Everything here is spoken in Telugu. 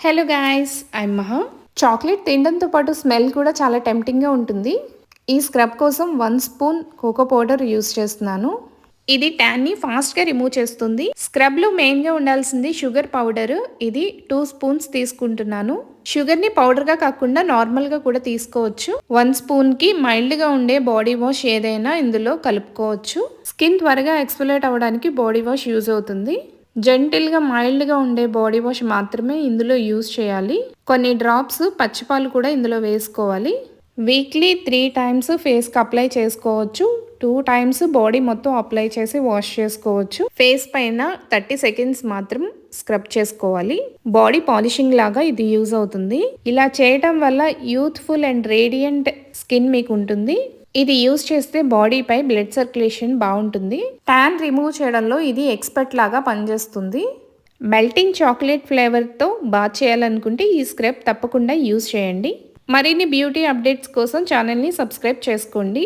హలో గాయ్స్, ఐమ్ మహా. చాక్లెట్ తినడంతో పాటు స్మెల్ కూడా చాలా టెంప్టింగ్గా ఉంటుంది. ఈ స్క్రబ్ కోసం 1 స్పూన్ కోకో పౌడర్ యూస్ చేస్తున్నాను. ఇది ట్యాన్ని ఫాస్ట్గా రిమూవ్ చేస్తుంది. స్క్రబ్లో మెయిన్గా ఉండాల్సింది షుగర్ పౌడర్. ఇది 2 స్పూన్స్ తీసుకుంటున్నాను. షుగర్ని పౌడర్గా కాకుండా నార్మల్గా కూడా తీసుకోవచ్చు. 1 స్పూన్కి మైల్డ్గా ఉండే బాడీ వాష్ ఏదైనా ఇందులో కలుపుకోవచ్చు. స్కిన్ త్వరగా ఎక్స్ఫోలియేట్ అవ్వడానికి బాడీ వాష్ యూజ్ అవుతుంది. జెంటిల్గా మైల్డ్గా ఉండే బాడీ వాష్ మాత్రమే ఇందులో యూజ్ చేయాలి. కొన్ని డ్రాప్స్ పచ్చిపాలు కూడా ఇందులో వేసుకోవాలి. వీక్లీ 3 టైమ్స్ ఫేస్కి అప్లై చేసుకోవచ్చు. 2 టైమ్స్ బాడీ మొత్తం అప్లై చేసి వాష్ చేసుకోవచ్చు. ఫేస్ పైన 30 సెకండ్స్ మాత్రం స్క్రబ్ చేసుకోవాలి. బాడీ పాలిషింగ్ లాగా ఇది యూజ్ అవుతుంది. ఇలా చేయటం వల్ల యూత్ఫుల్ అండ్ రేడియంట్ స్కిన్ మీకు ఉంటుంది. ఇది యూజ్ చేస్తే బాడీపై బ్లడ్ సర్క్యులేషన్ బాగుంటుంది. ట్యాన్ రిమూవ్ చేయడంలో ఇది ఎక్స్పర్ట్ లాగా పనిచేస్తుంది. మెల్టింగ్ చాక్లెట్ ఫ్లేవర్తో బాత్ చేయాలనుకుంటే ఈ స్క్రబ్ తప్పకుండా యూజ్ చేయండి. మరిన్ని బ్యూటీ అప్డేట్స్ కోసం ఛానల్ని సబ్స్క్రైబ్ చేసుకోండి.